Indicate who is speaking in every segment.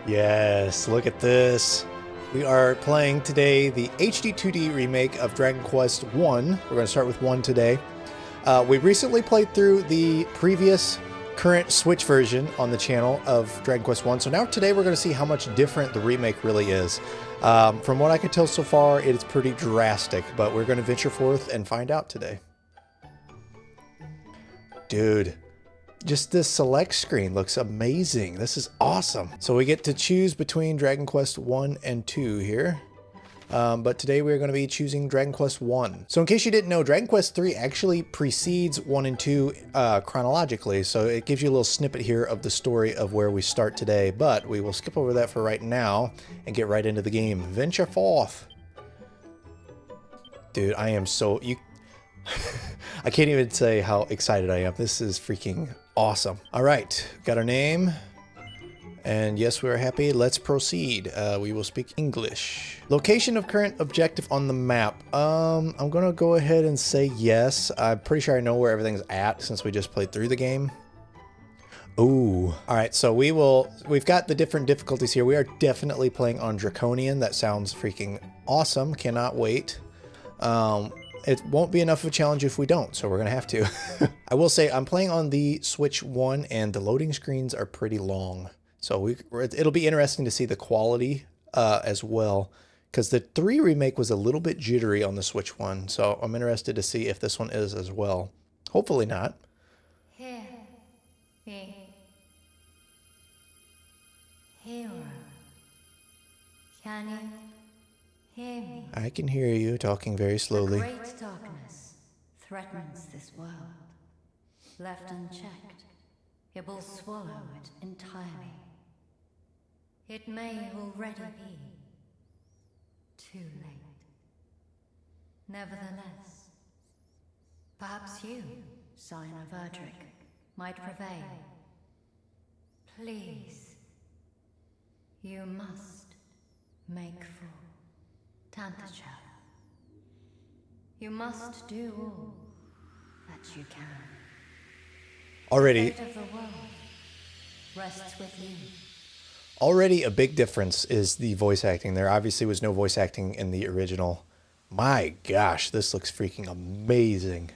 Speaker 1: Yes, look at this. We are playing today the HD2D remake of Dragon Quest 1. We're going to start with 1 today. We recently played through the previous current Switch version on the channel of Dragon Quest 1. So now today we're going to see how much different the remake really is. From what I can tell so far, it is pretty drastic, but we're going to venture forth and find out today. Dude. Just this select screen looks amazing. This is awesome. So we get to choose between Dragon Quest 1 and 2 here. But today we're going to be choosing Dragon Quest 1. So in case you didn't know, Dragon Quest 3 actually precedes 1 and 2 chronologically. So it gives you a little snippet here of the story of where we start today. But we will skip over that for right now and get right into the game. Venture forth. Dude, I am so... I can't even say how excited I am. This is freaking awesome. All right, got our name. And yes, we are happy. Let's proceed. We will speak English. Location of current objective on the map. I'm going to go ahead and say yes. I'm pretty sure I know where everything's at since we just played through the game. Ooh. All right, so we've got the different difficulties here. We are definitely playing on Draconian. That sounds freaking awesome. Cannot wait. It won't be enough of a challenge if we don't, so we're going to have to. I will say I'm playing on the Switch 1 and the loading screens are pretty long. So it'll be interesting to see the quality as well, because the 3 remake was a little bit jittery on the Switch 1. So I'm interested to see if this one is as well. Hopefully not.
Speaker 2: Hero. Can you hear me?
Speaker 1: I can hear you talking very slowly.
Speaker 2: The great darkness threatens this world. Left unchecked, it will swallow it entirely. It may already be too late. Nevertheless, perhaps you, Scion of Erdrick, might prevail. Please, you must make for Tantacha. You must do all that you can.
Speaker 1: Already.
Speaker 2: The fate of the world rests with you.
Speaker 1: Already a big difference is the voice acting. There obviously was no voice acting in the original. My gosh, this looks freaking amazing.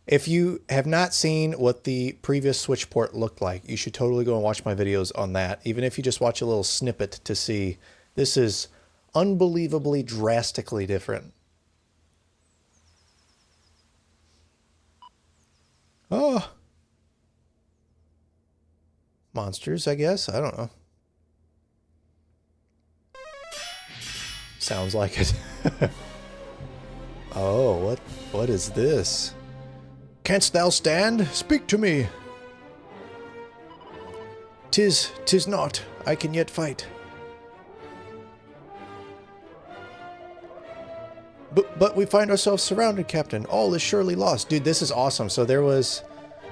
Speaker 1: If you have not seen what the previous Switch port looked like, you should totally go and watch my videos on that. Even if you just watch a little snippet to see, this is unbelievably drastically different. Oh. Monsters, I guess. I don't know. Sounds like it. Oh, what is this? Canst thou stand? Speak to me. Tis not. I can yet fight. But we find ourselves surrounded, Captain. All is surely lost. Dude, this is awesome. So there was...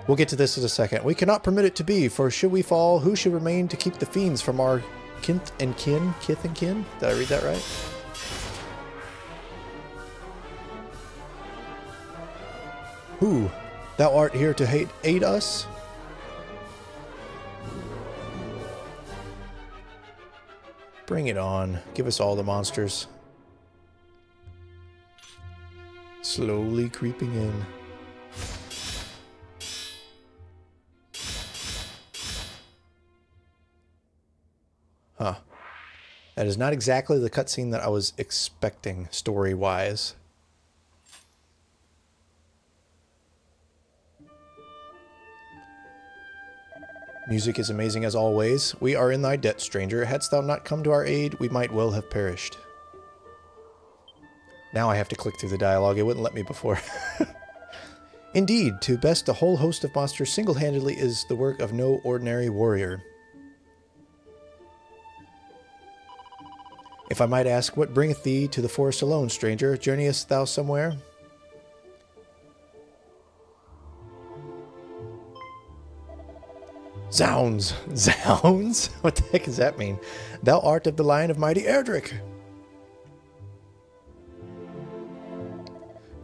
Speaker 1: We'll get to this in a second. We cannot permit it to be, for should we fall, who should remain to keep the fiends from our kith and kin? Kith and kin? Did I read that right? Who? Thou art here to aid us? Bring it on. Give us all the monsters. Slowly creeping in. Huh. That is not exactly the cutscene that I was expecting, story-wise. Music is amazing as always. We are in thy debt, stranger. Hadst thou not come to our aid, we might well have perished. Now I have to click through the dialogue. It wouldn't let me before. Indeed, to best a whole host of monsters single-handedly is the work of no ordinary warrior. If I might ask, what bringeth thee to the forest alone, stranger? Journeyest thou somewhere? Zounds! Zounds? What the heck does that mean? Thou art of the line of mighty Erdrick.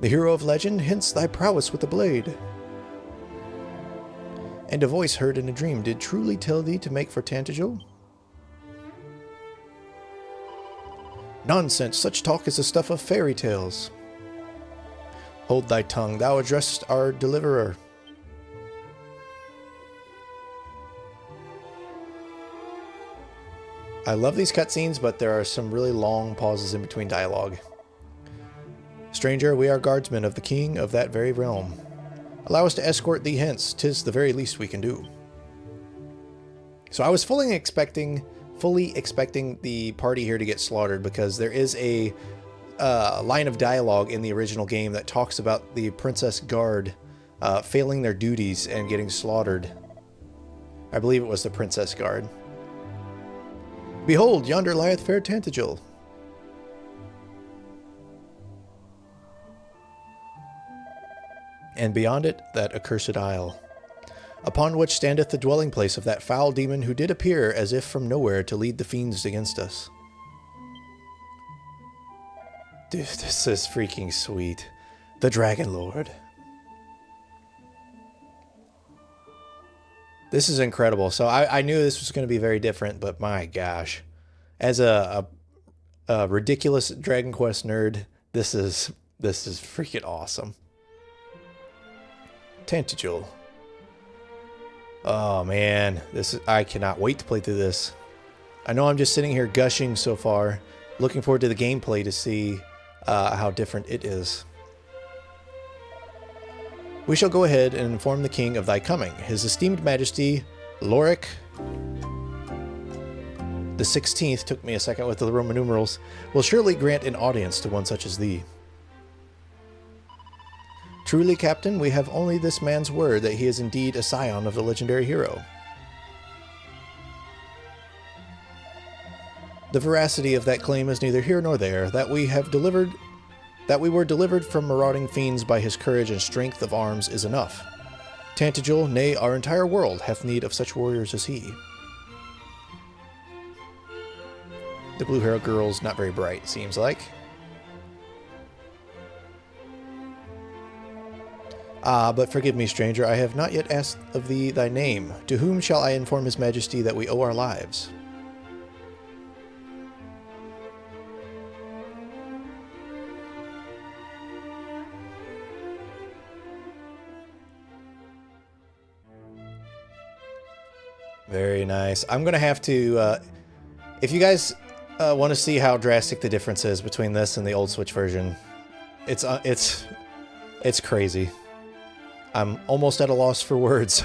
Speaker 1: The hero of legend, hence thy prowess with the blade. And a voice heard in a dream did truly tell thee to make for Tantegel? Nonsense, such talk is the stuff of fairy tales. Hold thy tongue, thou addressest our deliverer. I love these cutscenes, but there are some really long pauses in between dialogue. Stranger, we are guardsmen of the king of that very realm. Allow us to escort thee hence, 'tis the very least we can do. So I was fully expecting the party here to get slaughtered, because there is a line of dialogue in the original game that talks about the Princess Guard failing their duties and getting slaughtered. I believe it was the Princess Guard. Behold, yonder lieth fair Tantagel. And beyond it, that accursed isle, upon which standeth the dwelling place of that foul demon who did appear as if from nowhere to lead the fiends against us. Dude, this is freaking sweet. The Dragon Lord. This is incredible. So I knew this was going to be very different, but my gosh. As a ridiculous Dragon Quest nerd, this is freaking awesome. Tantagel. Oh man, I cannot wait to play through this. I know I'm just sitting here gushing so far, looking forward to the gameplay to see how different it is. We shall go ahead and inform the king of thy coming. His esteemed majesty, Loric the 16th, took me a second with the Roman numerals, will surely grant an audience to one such as thee. Truly, Captain, we have only this man's word that he is indeed a scion of the legendary hero. The veracity of that claim is neither here nor there. That we were delivered from marauding fiends by his courage and strength of arms is enough. Tantagel, nay, our entire world hath need of such warriors as he. The blue-haired girl's not very bright, seems like. Ah, but forgive me, stranger, I have not yet asked of thee thy name. To whom shall I inform his majesty that we owe our lives? Very nice. I'm going to have to, if you guys want to see how drastic the difference is between this and the old Switch version, it's crazy. I'm almost at a loss for words.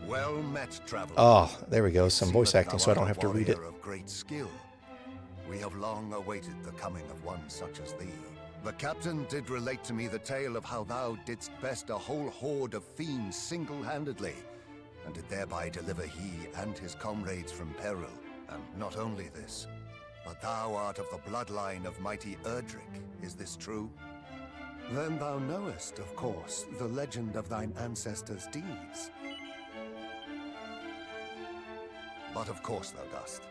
Speaker 3: Well met, traveler.
Speaker 1: Oh, there we go. Some voice acting so I don't have to read it.
Speaker 3: Of great skill. We have long awaited the coming of one such as thee. The captain did relate to me the tale of how thou didst best a whole horde of fiends single-handedly, and did thereby deliver he and his comrades from peril. And not only this, but thou art of the bloodline of mighty Erdrick. Is this true?
Speaker 4: Then thou knowest, of course, the legend of thine ancestors' deeds.
Speaker 3: But of course thou dost.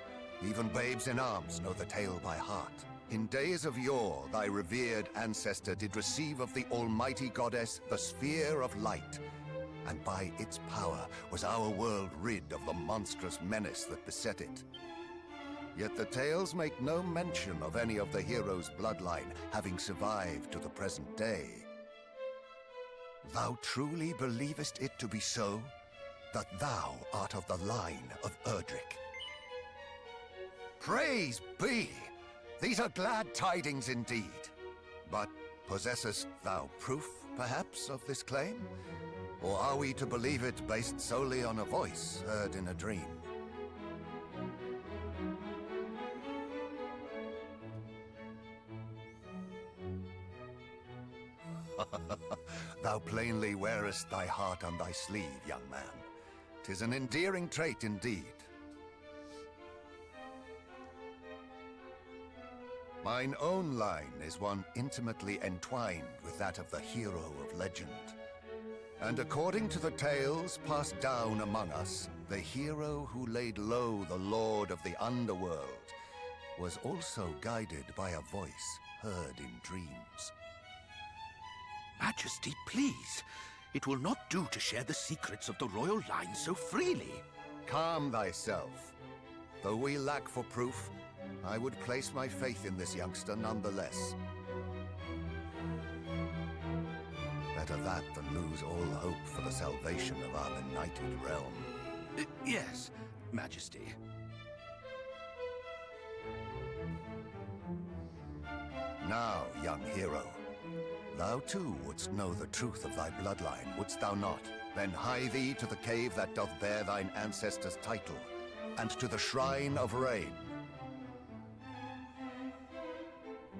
Speaker 3: Even babes in arms know the tale by heart. In days of yore, thy revered ancestor did receive of the almighty goddess the sphere of light, and by its power was our world rid of the monstrous menace that beset it. Yet the tales make no mention of any of the heroes' bloodline having survived to the present day. Thou truly believest it to be so, that thou art of the line of Erdrick? Praise be! These are glad tidings indeed. But possessest thou proof, perhaps, of this claim? Or are we to believe it based solely on a voice heard in a dream? Thou plainly wearest thy heart on thy sleeve, young man. 'Tis an endearing trait indeed. Mine own line is one intimately entwined with that of the hero of legend. And according to the tales passed down among us, the hero who laid low the lord of the underworld was also guided by a voice heard in dreams.
Speaker 5: Majesty, please. It will not do to share the secrets of the royal line so freely.
Speaker 3: Calm thyself. Though we lack for proof, I would place my faith in this youngster nonetheless. Better that than lose all hope for the salvation of our benighted realm.
Speaker 5: Yes, Majesty.
Speaker 3: Now, young hero, thou too wouldst know the truth of thy bloodline, wouldst thou not? Then hie thee to the cave that doth bear thine ancestors' title, and to the Shrine of Rain.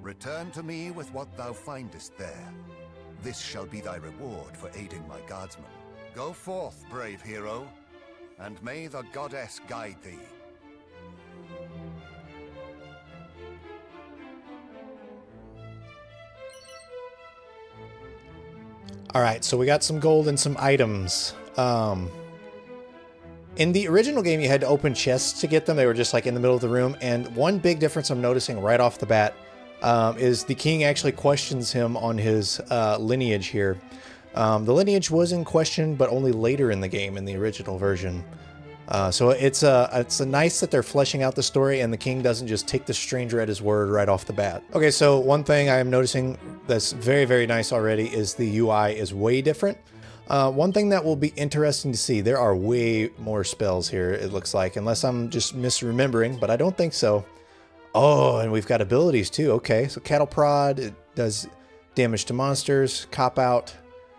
Speaker 3: Return to me with what thou findest there. This shall be thy reward for aiding my guardsmen. Go forth, brave hero, and may the goddess guide thee.
Speaker 1: All right, so we got some gold and some items. In the original game, you had to open chests to get them. They were just like in the middle of the room. And one big difference I'm noticing right off the bat is the king actually questions him on his lineage here. The lineage was in question, but only later in the game in the original version. So it's a nice that they're fleshing out the story and the king doesn't just take the stranger at his word right off the bat. Okay, so one thing I am noticing that's very, very nice already is the UI is way different. One thing that will be interesting to see, there are way more spells here, it looks like, unless I'm just misremembering, but I don't think so. Oh, and we've got abilities too. Okay, so Cattle Prod, it does damage to monsters, Cop Out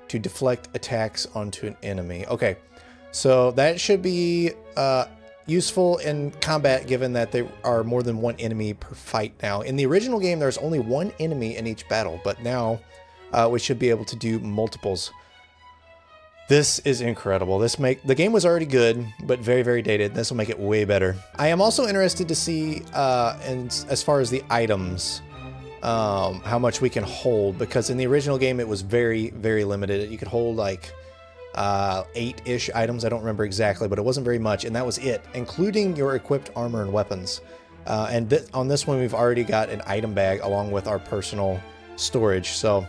Speaker 1: to deflect attacks onto an enemy. Okay, so that should be useful in combat given that there are more than one enemy per fight now. In the original game, there's only one enemy in each battle, but now we should be able to do multiples. This is incredible. The game was already good, but very, very dated. This will make it way better. I am also interested to see, as far as the items, how much we can hold, because in the original game it was very, very limited. You could hold like 8-ish items. I don't remember exactly, but it wasn't very much, and that was it, including your equipped armor and weapons. And on this one, we've already got an item bag along with our personal storage, so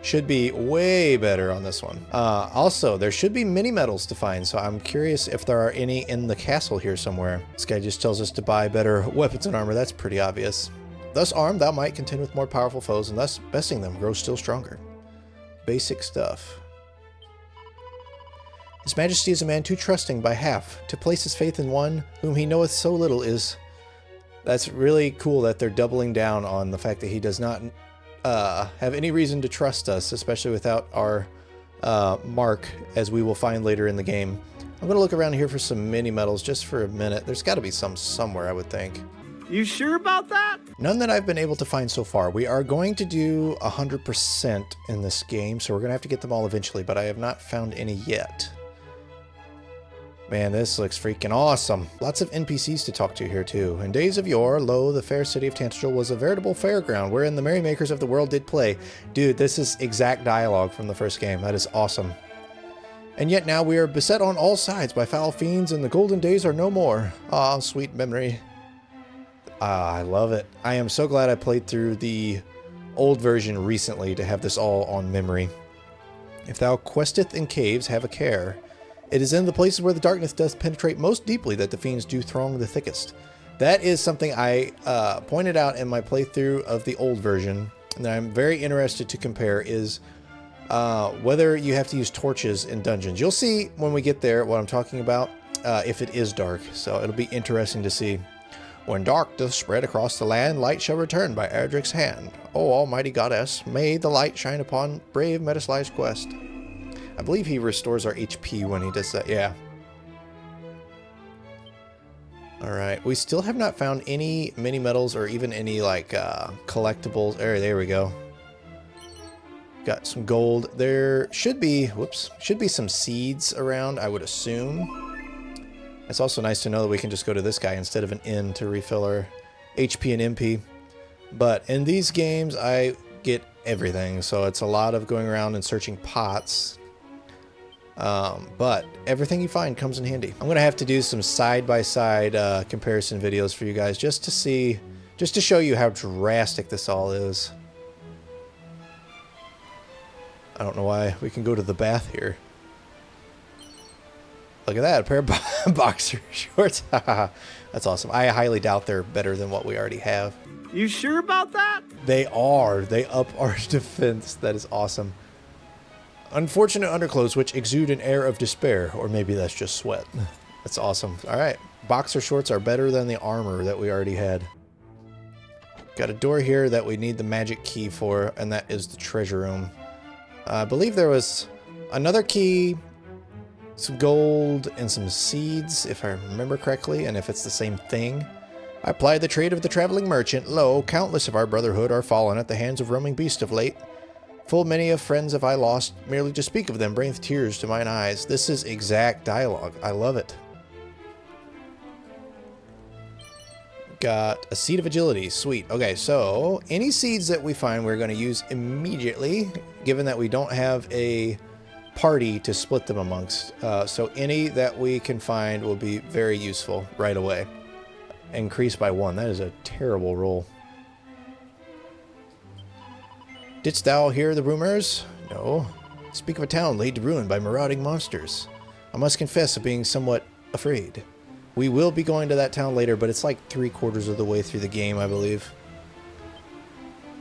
Speaker 1: should be way better on this one. Also, there should be mini medals to find, so I'm curious if there are any in the castle here somewhere. This guy just tells us to buy better weapons and armor. That's pretty obvious. Thus armed, thou might contend with more powerful foes, and thus besting them grow still stronger. Basic stuff. His Majesty is a man too trusting by half. To place his faith in one whom he knoweth so little is... That's really cool that they're doubling down on the fact that he does not have any reason to trust us, especially without our mark, as we will find later in the game. I'm going to look around here for some mini medals just for a minute. There's got to be some somewhere, I would think.
Speaker 6: You sure about that?
Speaker 1: None that I've been able to find so far. We are going to do 100% in this game, so we're going to have to get them all eventually, but I have not found any yet. Man, this looks freaking awesome. Lots of NPCs to talk to here, too. In days of yore, lo, the fair city of Tantegel was a veritable fairground wherein the merrymakers of the world did play. Dude, this is exact dialogue from the first game. That is awesome. And yet now we are beset on all sides by foul fiends, and the golden days are no more. Ah, sweet memory. Ah, I love it. I am so glad I played through the old version recently to have this all on memory. If thou questeth in caves, have a care. It is in the places where the darkness doth penetrate most deeply that the fiends do throng the thickest. That is something I pointed out in my playthrough of the old version, and that I'm very interested to compare is whether you have to use torches in dungeons. You'll see when we get there what I'm talking about, if it is dark, so it'll be interesting to see. When dark doth spread across the land, light shall return by Erdrick's hand. O almighty goddess, may the light shine upon brave Metaslai's quest. I believe he restores our HP when he does that, yeah. Alright, we still have not found any mini medals or even any, like, collectibles. There we go. Got some gold. There should be, should be some seeds around, I would assume. It's also nice to know that we can just go to this guy instead of an inn to refill our HP and MP. But in these games, I get everything, so it's a lot of going around and searching pots. But everything you find comes in handy. I'm gonna have to do some side-by-side comparison videos for you guys just to show you how drastic this all is. I don't know why we can go to the bath here. Look at that, a pair of boxer shorts. That's awesome. I highly doubt they're better than what we already have.
Speaker 6: You sure about that?
Speaker 1: They are. They up our defense. That is awesome. Unfortunate underclothes which exude an air of despair, or maybe that's just sweat. That's awesome. All right, boxer shorts are better than the armor that we already had. Got a door here that we need the magic key for, and that is the treasure room. I believe there was another key, some gold, and some seeds, if I remember correctly, and if it's the same thing. I plied the trade of the traveling merchant. Lo, countless of our brotherhood are fallen at the hands of roaming beasts of late. Full many of friends have I lost, merely to speak of them bringeth tears to mine eyes. This is exact dialogue. I love it. Got a seed of agility. Sweet. Okay, so any seeds that we find we're going to use immediately, given that we don't have a party to split them amongst. So any that we can find will be very useful right away. Increase by 1. That is a terrible roll. Didst thou hear the rumors? No. Speak of a town laid to ruin by marauding monsters. I must confess of being somewhat afraid. We will be going to that town later, but it's like 3/4 of the way through the game, I believe.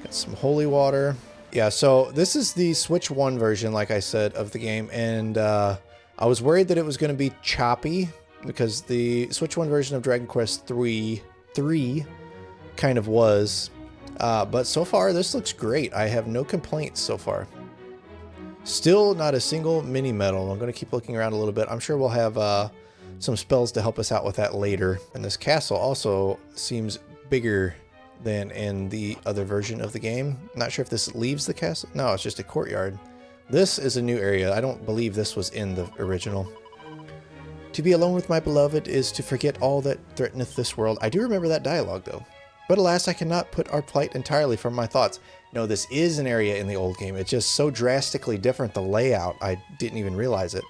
Speaker 1: Got some holy water. Yeah, so this is the Switch 1 version, like I said, of the game, and I was worried that it was going to be choppy, because the Switch 1 version of Dragon Quest 3 kind of was. But so far, this looks great. I have no complaints so far. Still not a single mini medal. I'm going to keep looking around a little bit. I'm sure we'll have some spells to help us out with that later. And this castle also seems bigger than in the other version of the game. Not sure if this leaves the castle. No, it's just a courtyard. This is a new area. I don't believe this was in the original. To be alone with my beloved is to forget all that threateneth this world. I do remember that dialogue, though. But alas, I cannot put our plight entirely from my thoughts. No, this is an area in the old game. It's just so drastically different, the layout, I didn't even realize it.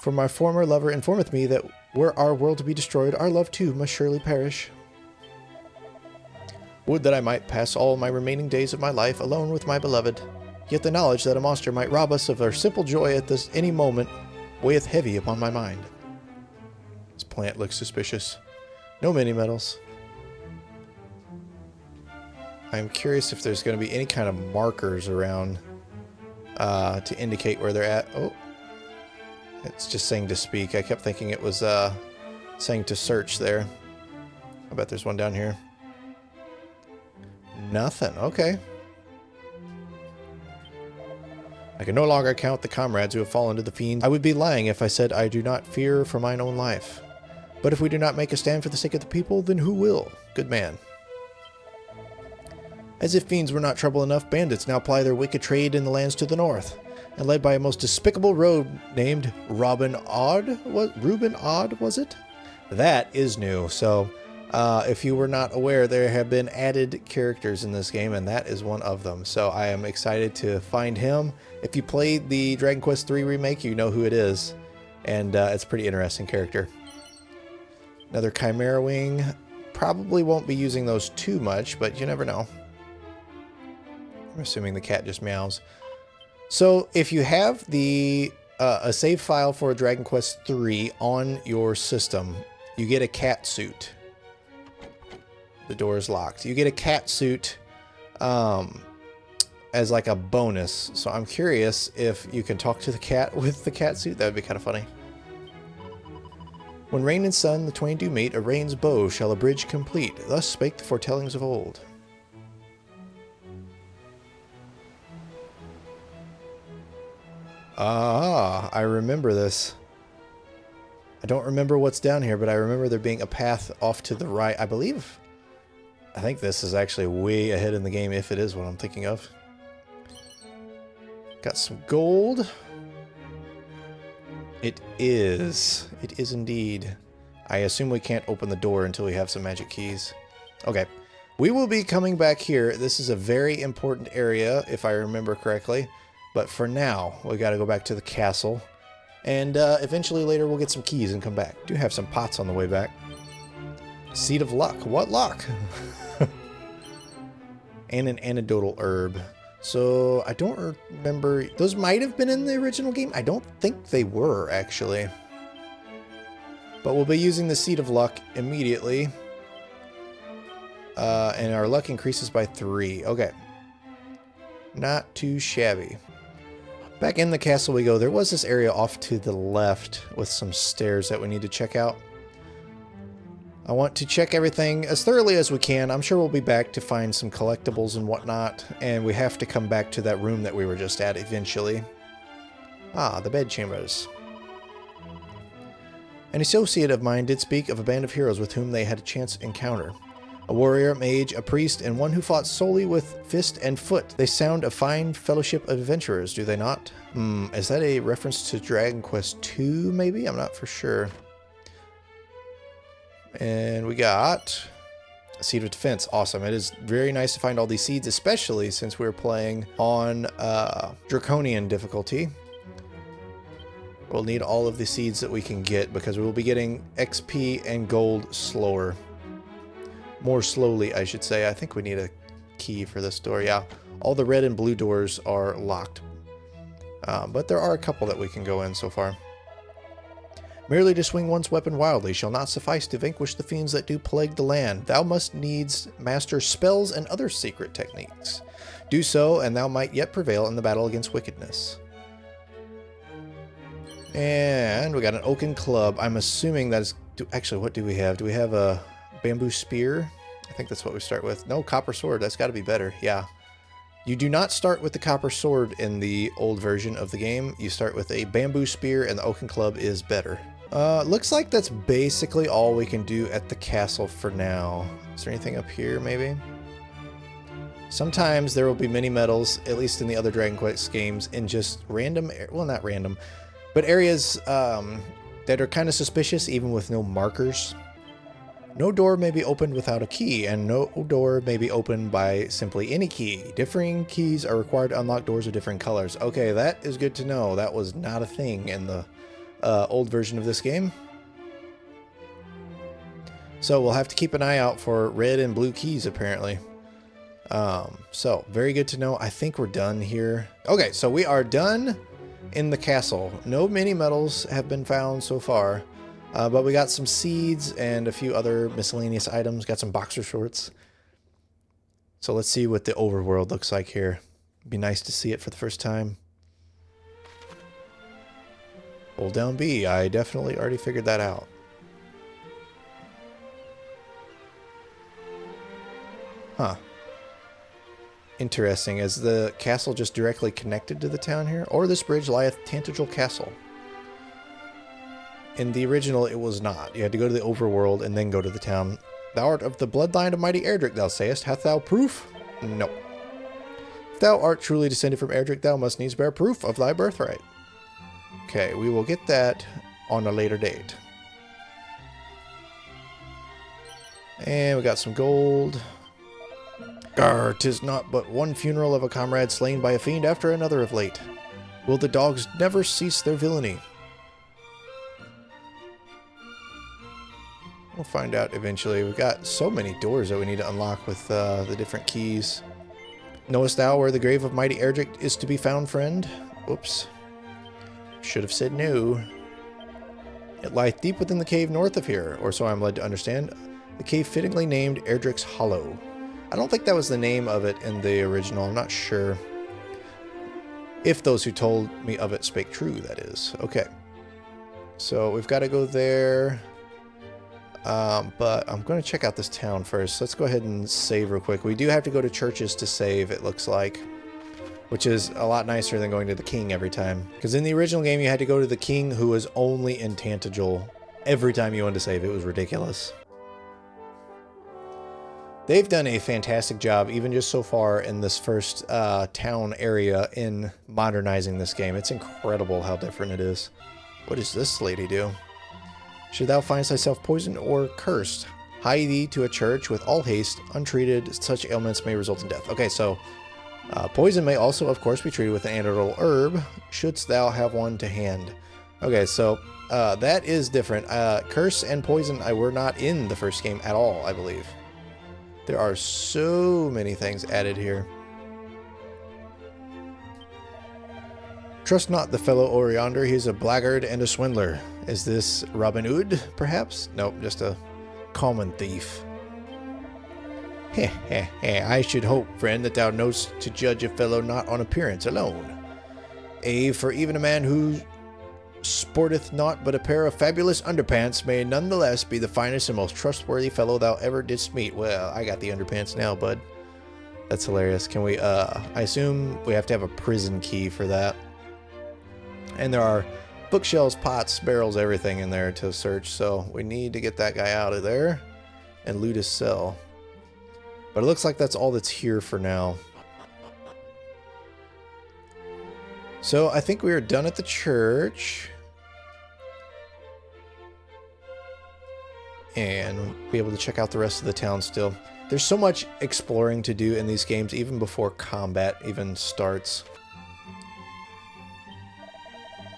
Speaker 1: For my former lover informeth me that were our world to be destroyed, our love too must surely perish. Would that I might pass all my remaining days of my life alone with my beloved. Yet the knowledge that a monster might rob us of our simple joy at this any moment weigheth heavy upon my mind. This plant looks suspicious. No mini medals. I'm curious if there's going to be any kind of markers around to indicate where they're at. Oh, it's just saying to speak. I kept thinking it was saying to search there. I bet there's one down here. Nothing. Okay. I can no longer count the comrades who have fallen to the fiends. I would be lying if I said I do not fear for mine own life. But if we do not make a stand for the sake of the people, then who will? Good man. As if fiends were not trouble enough, bandits now ply their wicked trade in the lands to the north, and led by a most despicable rogue named Reuben Odd, was it? That is new. So, if you were not aware, there have been added characters in this game, and that is one of them. So I am excited to find him. If you played the Dragon Quest 3 remake, you know who it is, and it's a pretty interesting character. Another Chimera Wing. Probably won't be using those too much, but you never know. I'm assuming the cat just meows. So if you have the a save file for Dragon Quest 3 on your system, you get a cat suit. The door is locked. You get a cat suit as like a bonus. So I'm curious if you can talk to the cat with the cat suit. That would be kind of funny. When rain and sun the twain do meet, a rain's bow shall a bridge complete. Thus spake the foretellings of old. Ah, I remember this. I don't remember what's down here, but I remember there being a path off to the right. I think this is actually way ahead in the game, if it is what I'm thinking of. Got some gold. It is. It is indeed. I assume we can't open the door until we have some magic keys. Okay. We will be coming back here. This is a very important area, if I remember correctly. But for now, we got to go back to the castle. And eventually later we'll get some keys and come back. Do have some pots on the way back. Seed of luck. What luck? And an antidotal herb. So I don't remember. Those might have been in the original game. I don't think they were, actually. But we'll be using the Seed of Luck immediately. And our luck increases by 3. Okay. Not too shabby. Back in the castle we go. There was this area off to the left with some stairs that we need to check out. I want to check everything as thoroughly as we can. I'm sure we'll be back to find some collectibles and whatnot. And we have to come back to that room that we were just at eventually. Ah, the bed chambers. An associate of mine did speak of a band of heroes with whom they had a chance encounter. A warrior, mage, a priest, and one who fought solely with fist and foot. They sound a fine fellowship of adventurers, do they not? Is that a reference to Dragon Quest II, maybe? I'm not for sure. And we got a Seed of Defense. Awesome. It is very nice to find all these seeds, especially since we're playing on Draconian difficulty. We'll need all of the seeds that we can get because we will be getting XP and gold slower. More slowly, I should say. I think we need a key for this door. Yeah, all the red and blue doors are locked. But there are a couple that we can go in so far. Merely to swing one's weapon wildly shall not suffice to vanquish the fiends that do plague the land. Thou must needs master spells and other secret techniques. Do so, and thou might yet prevail in the battle against wickedness. And we got an oaken club. I'm assuming that is... Actually, what do we have? Do we have a bamboo spear? I think that's what we start with. No, copper sword. That's got to be better. Yeah. You do not start with the copper sword in the old version of the game. You start with a bamboo spear, and the oaken club is better. Looks like that's basically all we can do at the castle for now. Is there anything up here, maybe? Sometimes there will be mini medals, at least in the other Dragon Quest games, in just random... Well, not random, but areas that are kind of suspicious, even with no markers. No door may be opened without a key, and no door may be opened by simply any key. Differing keys are required to unlock doors of different colors. Okay, that is good to know. That was not a thing in the old version of this game. So we'll have to keep an eye out for red and blue keys, apparently. So, very good to know. I think we're done here. Okay, so we are done in the castle. No mini medals have been found so far. But we got some seeds and a few other miscellaneous items. Got some boxer shorts. So let's see what the overworld looks like here. It'd be nice to see it for the first time. Hold down B. I definitely already figured that out. Huh. Interesting. Is the castle just directly connected to the town here? Or this bridge lieth Tantagel Castle? In the original, it was not. You had to go to the overworld and then go to the town. Thou art of the bloodline of mighty Erdrick, thou sayest. Hath thou proof? No. If thou art truly descended from Erdrick, thou must needs bear proof of thy birthright. Okay, we will get that on a later date. And we got some gold. Gar, 'tis not but one funeral of a comrade slain by a fiend after another of late. Will the dogs never cease their villainy? We'll find out eventually. We've got so many doors that we need to unlock with the different keys. Knowest thou where the grave of mighty Erdrick is to be found, friend? Oops. Should have said no. It lieth deep within the cave north of here, or so I'm led to understand. The cave fittingly named Erdrick's Hollow. I don't think that was the name of it in the original. I'm not sure. If those who told me of it spake true, that is. Okay. So we've got to go there. But I'm going to check out this town first. Let's go ahead and save real quick. We do have to go to churches to save, it looks like. Which is a lot nicer than going to the king every time. Because in the original game, you had to go to the king who was only in Tantagel every time you wanted to save. It was ridiculous. They've done a fantastic job, even just so far in this first town area, in modernizing this game. It's incredible how different it is. What does this lady do? Should thou find thyself poisoned or cursed, hie thee to a church with all haste. Untreated, such ailments may result in death. Okay, so poison may also, of course, be treated with an antidotal herb, shouldst thou have one to hand. Okay, so that is different. Curse and poison were not in the first game at all, I believe. There are so many things added here. Trust not the fellow o'er yonder, he is a blackguard and a swindler. Is this Robin Hood, perhaps? Nope, just a common thief. Heh heh heh, I should hope, friend, that thou knowst to judge a fellow not on appearance alone. For even a man who sporteth not but a pair of fabulous underpants may nonetheless be the finest and most trustworthy fellow thou ever didst meet. Well, I got the underpants now, bud. That's hilarious. Can we, I assume we have to have a prison key for that. And there are bookshelves, pots, barrels, everything in there to search, so we need to get that guy out of there and loot his cell. But it looks like that's all that's here for now. So I think we are done at the church. And be able to check out the rest of the town still. There's so much exploring to do in these games even before combat even starts.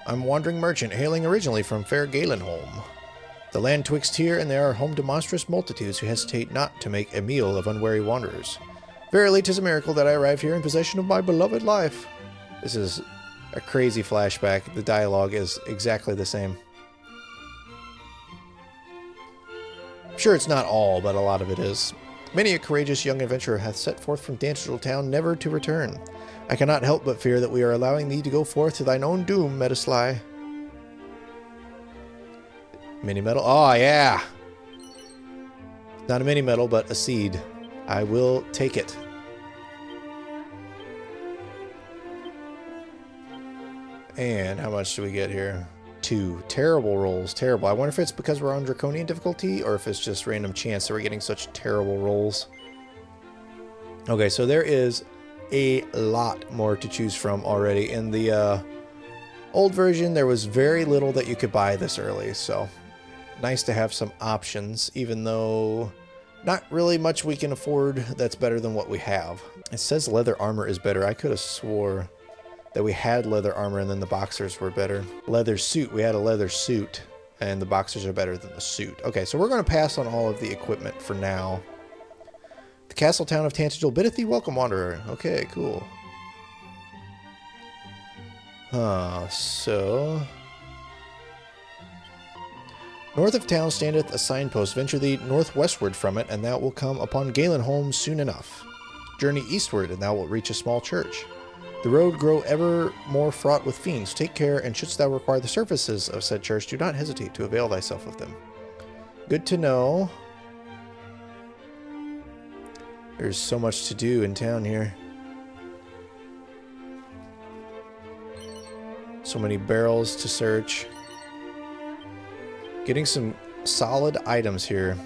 Speaker 1: I'm wandering merchant, hailing originally from fair Galenholm. The land twixt here and there are home to monstrous multitudes who hesitate not to make a meal of unwary wanderers. Verily, 'tis a miracle that I arrive here in possession of my beloved life. This is a crazy flashback. The dialogue is exactly the same. I'm sure it's not all, but a lot of it is. Many a courageous young adventurer hath set forth from Dangerous Town never to return. I cannot help but fear that we are allowing thee to go forth to thine own doom, Metasly. Mini metal? Oh, yeah! Not a mini metal, but a seed. I will take it. And how much do we get here? 2. Terrible rolls. Terrible. I wonder if it's because we're on Draconian difficulty or if it's just random chance that we're getting such terrible rolls. Okay, so there is a lot more to choose from already. In the old version, there was very little that you could buy this early, so nice to have some options, even though not really much we can afford that's better than what we have. It says leather armor is better. I could have swore that we had leather armor and then the boxers were better. Leather suit, we had a leather suit and the boxers are better than the suit. Okay, so we're going to pass on all of the equipment for now. The castle town of Tantegel biddeth thee welcome, wanderer. Okay, cool. So north of town standeth a signpost. Venture thee northwestward from it, and thou wilt come upon Galenholm soon enough. Journey eastward, and thou wilt reach a small church. The road grow ever more fraught with fiends. Take care, and shouldst thou require the services of said church, do not hesitate to avail thyself of them. Good to know. There's so much to do in town here. So many barrels to search. Getting some solid items here.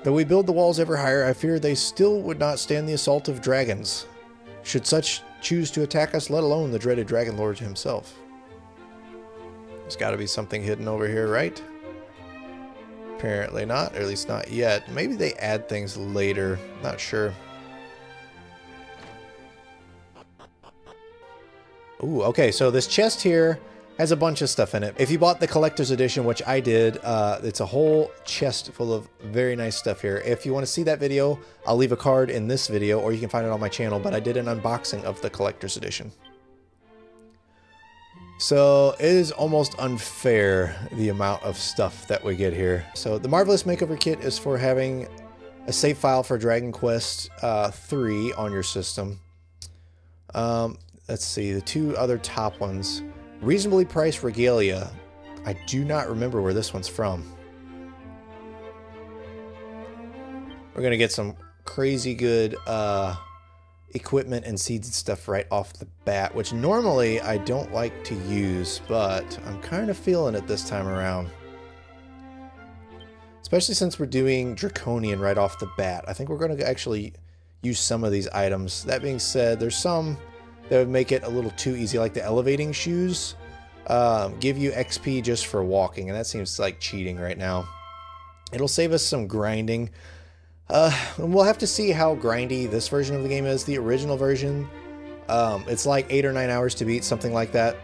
Speaker 1: Though we build the walls ever higher, I fear they still would not stand the assault of dragons. Should such choose to attack us, let alone the dreaded Dragon Lord himself. There's got to be something hidden over here, right? Apparently not, or at least not yet. Maybe they add things later. Not sure. Ooh, okay, so this chest here has a bunch of stuff in it. If you bought the collector's edition, which I did, it's a whole chest full of very nice stuff here. If you want to see that video, I'll leave a card in this video, or you can find it on my channel, but I did an unboxing of the collector's edition. So it is almost unfair, the amount of stuff that we get here. So the Marvelous Makeover Kit is for having a save file for Dragon Quest 3 on your system. Let's see, the two other top ones. Reasonably priced regalia. I do not remember where this one's from. We're going to get some crazy good equipment and seeds and stuff right off the bat, which normally I don't like to use, but I'm kind of feeling it this time around. Especially since we're doing Draconian right off the bat. I think we're going to actually use some of these items. That being said, there's some that would make it a little too easy, like the elevating shoes give you XP just for walking, and that seems like cheating right now. It'll save us some grinding. And we'll have to see how grindy this version of the game is. The original version, it's like 8 or 9 hours to beat, something like that.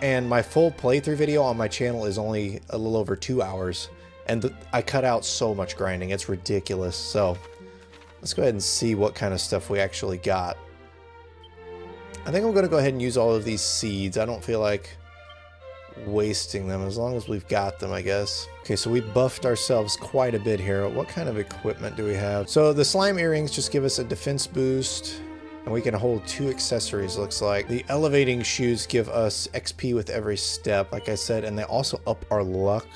Speaker 1: And my full playthrough video on my channel is only a little over 2 hours. And I cut out so much grinding, it's ridiculous. So let's go ahead and see what kind of stuff we actually got. I think I'm going to go ahead and use all of these seeds. I don't feel like wasting them as long as we've got them, I guess. Okay, so we buffed ourselves quite a bit here. What kind of equipment do we have? So the slime earrings just give us a defense boost, and we can hold 2 accessories, looks like. The elevating shoes give us XP with every step, like I said, and they also up our luck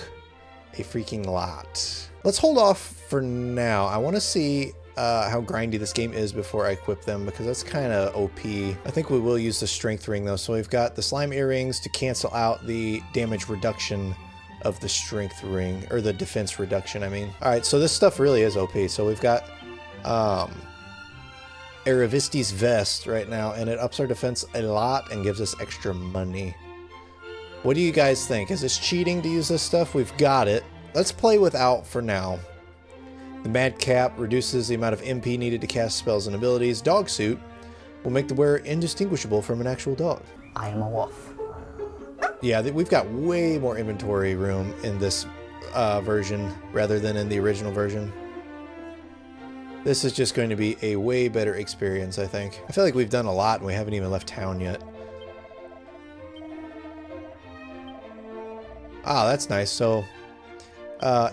Speaker 1: a freaking lot. Let's hold off for now. I want to see how grindy this game is before I equip them, because that's kind of OP. I think we will use the strength ring though. So we've got the slime earrings to cancel out the damage reduction of the strength ring, or the defense reduction, I mean. All right, so this stuff really is OP. So we've got Aravisti's vest right now, and it ups our defense a lot and gives us extra money. What do you guys think? Is this cheating to use this stuff? We've got it. Let's play without for now. The Madcap reduces the amount of MP needed to cast spells and abilities. Dog suit will make the wearer indistinguishable from an actual dog.
Speaker 7: I am a wolf.
Speaker 1: Yeah, we've got way more inventory room in this version rather than in the original version. This is just going to be a way better experience, I think. I feel like we've done a lot and we haven't even left town yet. Ah, that's nice. So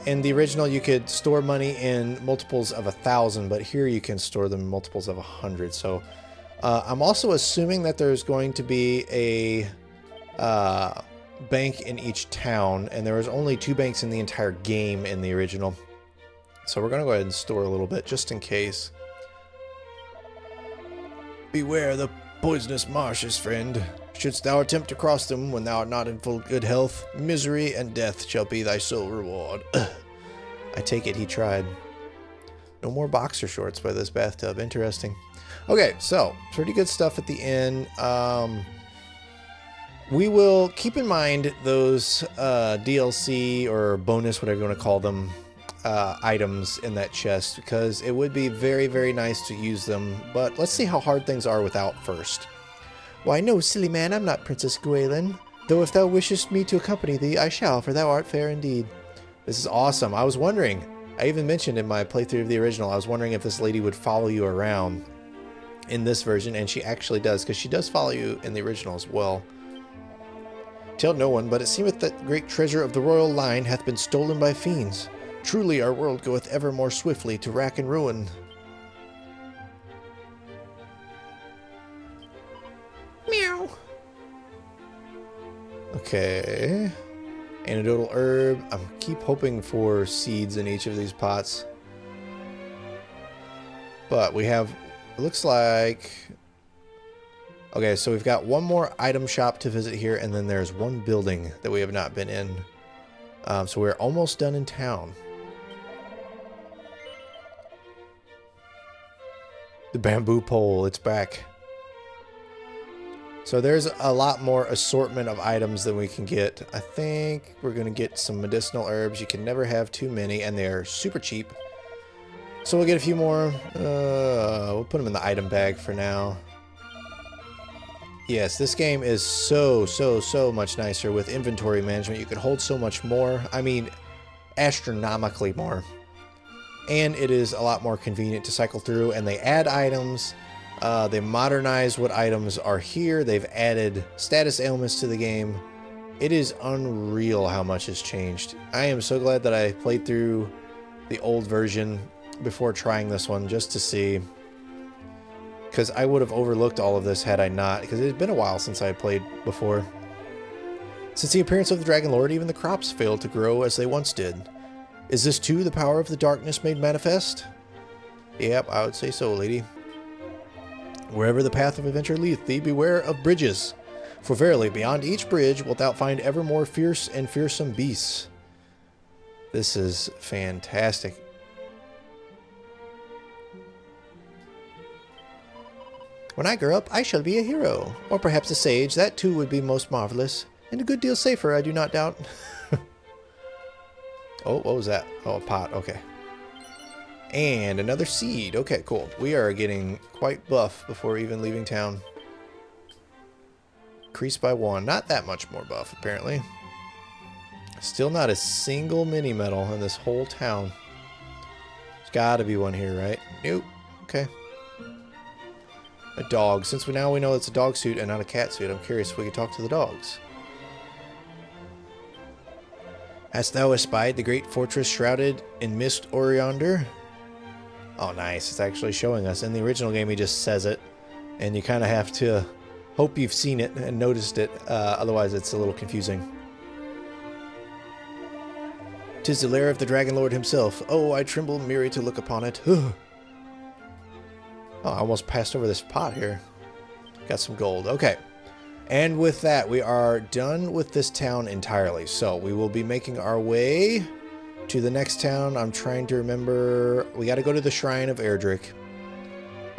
Speaker 1: in the original, you could store money in multiples of 1,000, but here you can store them in multiples of 100. So I'm also assuming that there's going to be a bank in each town, and there was only 2 banks in the entire game in the original. So we're going to go ahead and store a little bit just in case. Beware the poisonous marshes, friend. Shouldst thou attempt to cross them when thou art not in full good health, misery and death shall be thy sole reward. I take it he tried. No more boxer shorts by this bathtub. Interesting. Okay, so pretty good stuff at the end. We will keep in mind those DLC or bonus, whatever you want to call them, items in that chest, because it would be very, very nice to use them. But let's see how hard things are without first. Why, no, silly man, I'm not Princess Gwaelin. Though if thou wishest me to accompany thee, I shall, for thou art fair indeed. This is awesome. I was wondering, I even mentioned in my playthrough of the original, I was wondering if this lady would follow you around in this version, and she actually does, because she does follow you in the original as well. Tell no one, but it seemeth that the great treasure of the royal line hath been stolen by fiends. Truly our world goeth ever more swiftly to rack and ruin. Meow. Okay. Antidotal herb. I keep hoping for seeds in each of these pots. But we have, it looks like, okay, so we've got one more item shop to visit here, and then there's one building that we have not been in. So we're almost done in town. The bamboo pole, it's back. So there's a lot more assortment of items than we can get. I think we're going to get some medicinal herbs. You can never have too many, and they're super cheap. So we'll get a few more. We'll put them in the item bag for now. Yes, this game is so much nicer with inventory management. You can hold so much more. I mean, astronomically more. And it is a lot more convenient to cycle through, and they add items. They modernize what items are here. They've added status ailments to the game. It is unreal how much has changed. I am so glad that I played through the old version before trying this one just to see. Because I would have overlooked all of this had I not, because it had been a while since I had played before. Since the appearance of the Dragon Lord, even the crops failed to grow as they once did. Is this too the power of the darkness made manifest? Yep, I would say so, lady. Wherever the path of adventure leadeth thee, beware of bridges. For verily, beyond each bridge wilt thou find ever more fierce and fearsome beasts. This is fantastic. When I grow up, I shall be a hero. Or perhaps a sage. That too would be most marvelous. And a good deal safer, I do not doubt. Oh, what was that? Oh, a pot. Okay. And another seed. Okay, cool. We are getting quite buff before even leaving town. Increased by 1. Not that much more buff, apparently. Still not a single mini medal in this whole town. There's got to be one here, right? Nope. Okay. A dog. Since now we know it's a dog suit and not a cat suit, I'm curious if we could talk to the dogs. Hast thou espied the great fortress shrouded in mist or yonder? Oh, nice. It's actually showing us. In the original game, he just says it, and you kind of have to hope you've seen it and noticed it. Otherwise, it's a little confusing. 'Tis the lair of the Dragon Lord himself. Oh, I tremble merely to look upon it. Oh, I almost passed over this pot here. Got some gold. Okay. And with that, we are done with this town entirely. So we will be making our way to the next town. I'm trying to remember. We got to go to the Shrine of Erdrick.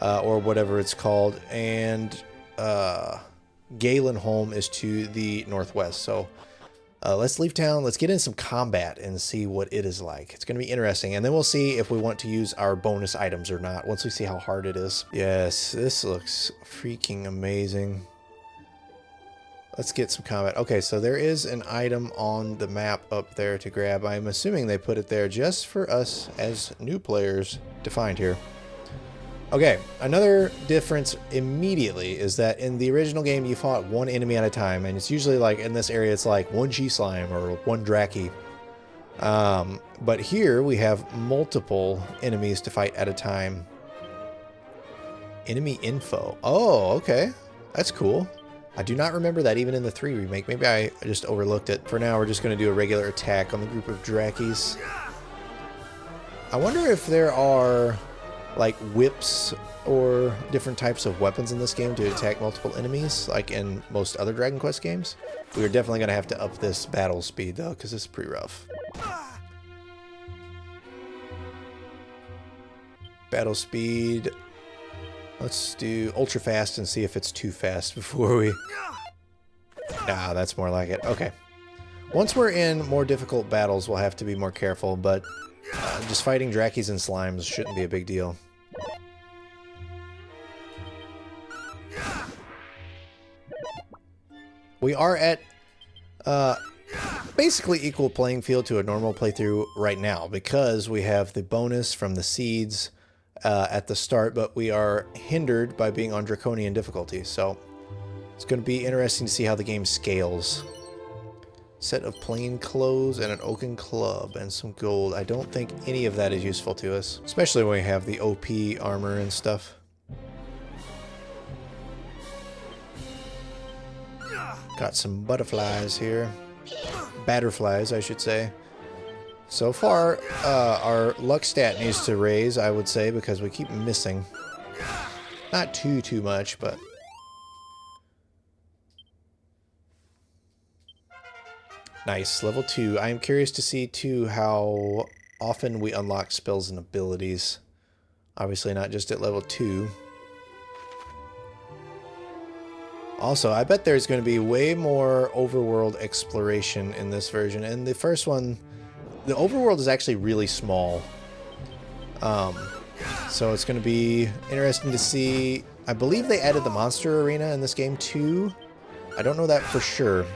Speaker 1: Or whatever it's called. And Galenholm is to the northwest. So let's leave town. Let's get in some combat and see what it is like. It's going to be interesting. And then we'll see if we want to use our bonus items or not once we see how hard it is. Yes, this looks freaking amazing. Let's get some combat. Okay, so there is an item on the map up there to grab. I'm assuming they put it there just for us as new players to find here. Okay, another difference immediately is that in the original game you fought one enemy at a time, and it's usually like in this area it's like one G-Slime or one Draki. But here we have multiple enemies to fight at a time. Enemy info. Oh, okay. That's cool. I do not remember that even in the 3 remake. Maybe I just overlooked it. For now, we're just going to do a regular attack on the group of Drakis. I wonder if there are like whips or different types of weapons in this game to attack multiple enemies, like in most other Dragon Quest games. We are definitely going to have to up this battle speed though, because it's pretty rough. Battle speed. Let's do ultra fast and see if it's too fast before we... Nah, that's more like it. Okay. Once we're in more difficult battles, we'll have to be more careful, but just fighting Drakis and Slimes shouldn't be a big deal. We are at basically equal playing field to a normal playthrough right now because we have the bonus from the seeds at the start, but we are hindered by being on Draconian difficulty, so it's going to be interesting to see how the game scales. Set of plain clothes and an oaken club and some gold. I don't think any of that is useful to us, especially when we have the OP armor and stuff. Got some butterflies here. Batterflies, I should say. So far, our luck stat needs to raise, I would say, because we keep missing. Not too much, but... Nice, level 2. I am curious to see, too, how often we unlock spells and abilities. Obviously not just at level 2. Also, I bet there's going to be way more overworld exploration in this version. In the first one... The overworld is actually really small, so it's going to be interesting to see. I believe they added the monster arena in this game too. I don't know that for sure,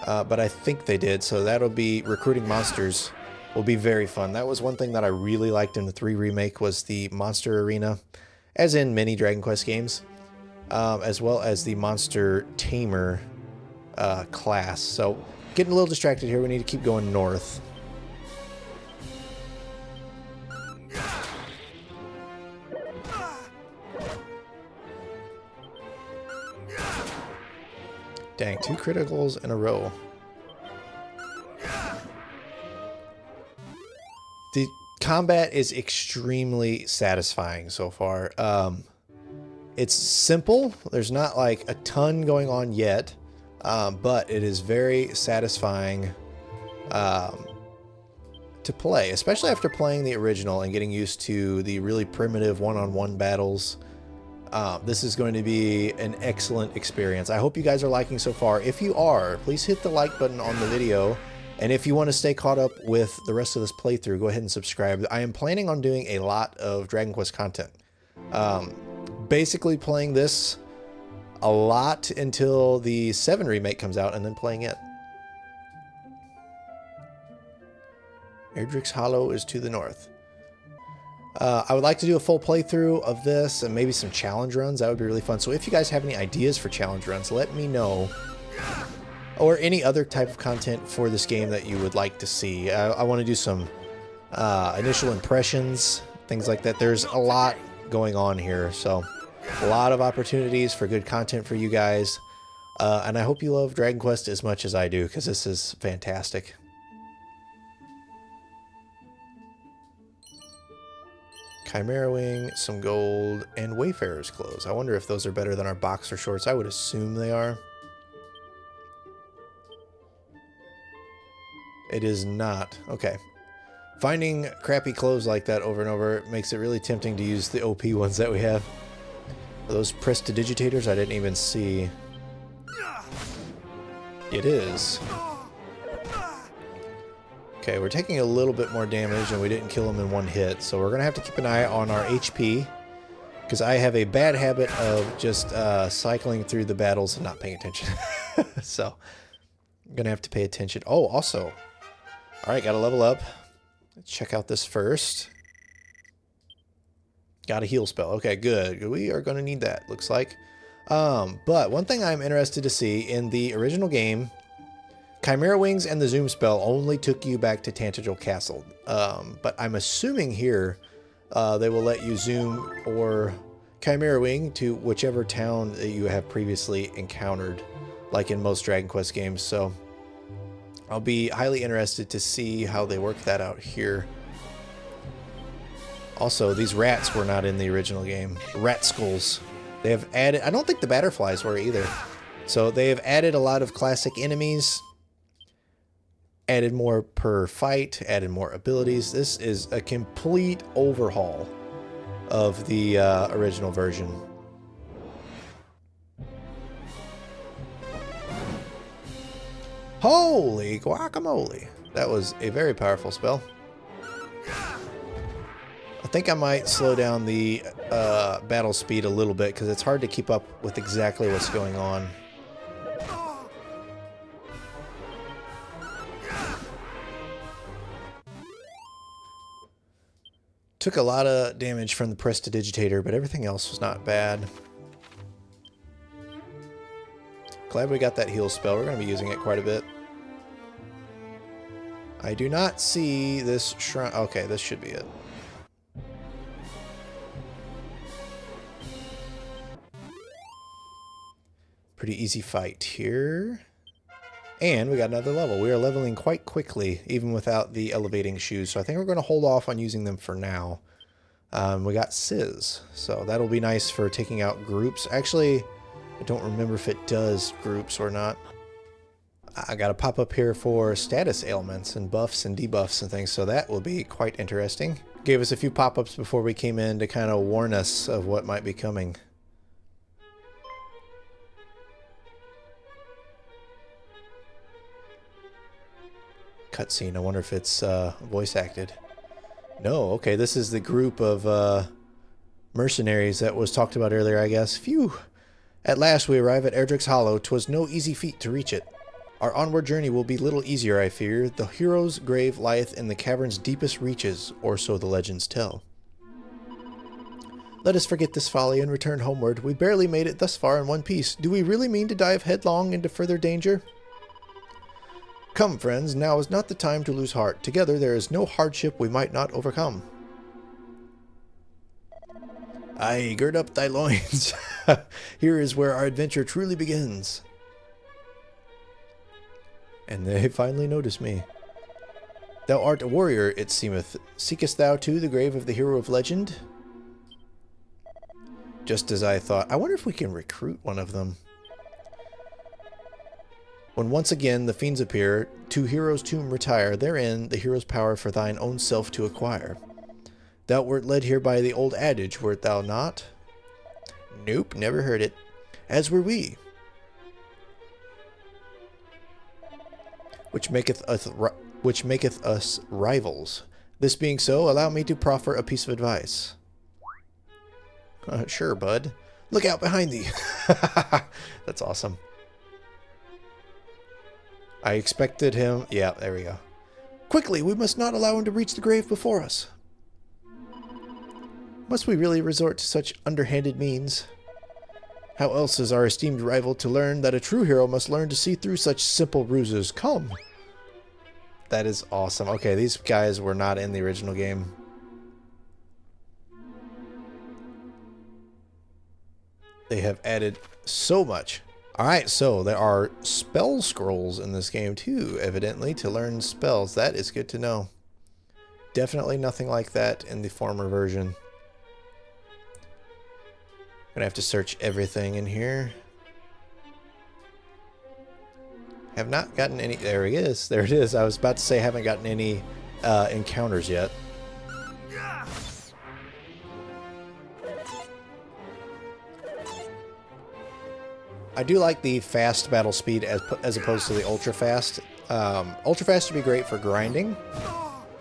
Speaker 1: but I think they did, so that'll be recruiting monsters will be very fun. That was one thing that I really liked in the 3 remake was the monster arena, as in many Dragon Quest games, as well as the monster tamer class. So getting a little distracted here, we need to keep going north. Dang, 2 criticals in a row. The combat is extremely satisfying so far. It's simple. There's not like a ton going on yet, but it is very satisfying to play, especially after playing the original and getting used to the really primitive one-on-one battles. This is going to be an excellent experience. I hope you guys are liking so far. If you are, please hit the like button on the video. And if you want to stay caught up with the rest of this playthrough, go ahead and subscribe. I am planning on doing a lot of Dragon Quest content. Basically playing this a lot until the 7 remake comes out and then playing it. Erdrick's Hollow is to the north. I would like to do a full playthrough of this and maybe some challenge runs. That would be really fun. So if you guys have any ideas for challenge runs, let me know. Or any other type of content for this game that you would like to see. I want to do some initial impressions, things like that. There's a lot going on here, so a lot of opportunities for good content for you guys. And I hope you love Dragon Quest as much as I do, because this is fantastic. Chimera Wing, some gold, and Wayfarer's clothes. I wonder if those are better than our boxer shorts. I would assume they are. It is not. Okay. Finding crappy clothes like that over and over makes it really tempting to use the OP ones that we have. Are those prestidigitators? I didn't even see. It is. Okay, we're taking a little bit more damage and we didn't kill him in one hit, so we're going to have to keep an eye on our HP, because I have a bad habit of just cycling through the battles and not paying attention. So, I'm going to have to pay attention. Oh, also, alright, got to level up. Let's check out this first. Got a heal spell. Okay, good. We are going to need that, looks like. But one thing I'm interested to see, in the original game, Chimera Wings and the Zoom spell only took you back to Tantagel Castle. But I'm assuming here they will let you Zoom or Chimera Wing to whichever town that you have previously encountered, like in most Dragon Quest games. So I'll be highly interested to see how they work that out here. Also, these rats were not in the original game. Rat skulls. They have added... I don't think the Batterflies were either. So they have added a lot of classic enemies. Added more per fight. Added more abilities. This is a complete overhaul of the original version. Holy guacamole. That was a very powerful spell. I think I might slow down the battle speed a little bit, because it's hard to keep up with exactly what's going on. Took a lot of damage from the Prestidigitator, but everything else was not bad. Glad we got that heal spell. We're going to be using it quite a bit. I do not see this shrine. Okay, this should be it. Pretty easy fight here. And we got another level. We are leveling quite quickly, even without the elevating shoes. So I think we're going to hold off on using them for now. We got Sizz. So that'll be nice for taking out groups. Actually, I don't remember if it does groups or not. I got a pop up here for status ailments and buffs and debuffs and things. So that will be quite interesting. Gave us a few pop-ups before we came in to kind of warn us of what might be coming. Cutscene. I wonder if it's voice acted. No. Okay, this is the group of mercenaries that was talked about earlier, I guess. Phew. At last we arrive at Erdrick's Hollow. 'Twas no easy feat to reach it. Our onward journey will be little easier, I fear. The hero's grave lieth in the cavern's deepest reaches, or so the legends tell. Let us forget this folly and return homeward. We barely made it thus far in one piece. Do we really mean to dive headlong into further danger? Come, friends, now is not the time to lose heart. Together there is no hardship we might not overcome. Aye, gird up thy loins. Here is where our adventure truly begins. And they finally notice me. Thou art a warrior, it seemeth. Seekest thou too the grave of the hero of legend? Just as I thought. I wonder if we can recruit one of them. When once again the fiends appear, to hero's tomb retire, therein the hero's power for thine own self to acquire. Thou wert led here by the old adage, wert thou not? Nope, never heard it. As were we. Which maketh us rivals. This being so, allow me to proffer a piece of advice. Sure, bud. Look out behind thee. That's awesome. I expected him... Yeah, there we go. Quickly, we must not allow him to reach the grave before us. Must we really resort to such underhanded means? How else is our esteemed rival to learn that a true hero must learn to see through such simple ruses? Come! That is awesome. Okay, these guys were not in the original game. They have added so much. Alright, so there are spell scrolls in this game too, evidently, to learn spells. That is good to know. Definitely nothing like that in the former version. Gonna have to search everything in here. Have not gotten any. There he is. There it is. I was about to say haven't gotten any encounters yet. I do like the fast battle speed as opposed to the ultra fast. Ultra fast would be great for grinding,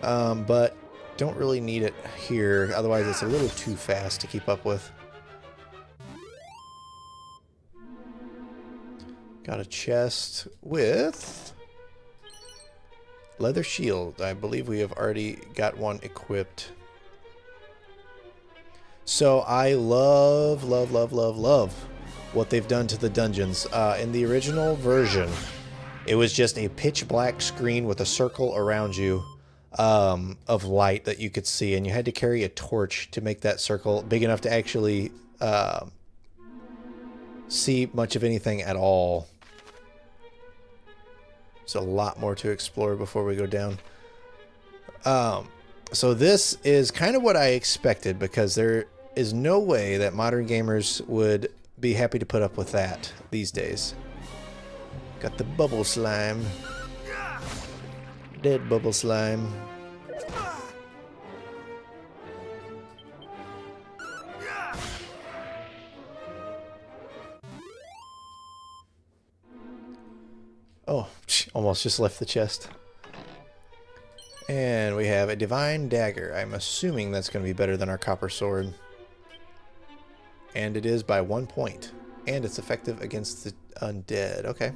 Speaker 1: but don't really need it here. Otherwise, it's a little too fast to keep up with. Got a chest with leather shield. I believe we have already got one equipped. So I love what they've done to the dungeons. In the original version, it was just a pitch black screen with a circle around you of light that you could see, and you had to carry a torch to make that circle big enough to actually see much of anything at all. There's a lot more to explore before we go down. So this is kind of what I expected, because there is no way that modern gamers would be happy to put up with that these days. Got the bubble slime. Dead bubble slime. Oh, almost just left the chest. And we have a divine dagger. I'm assuming that's going to be better than our copper sword. And it is by 1 point. And it's effective against the undead. Okay.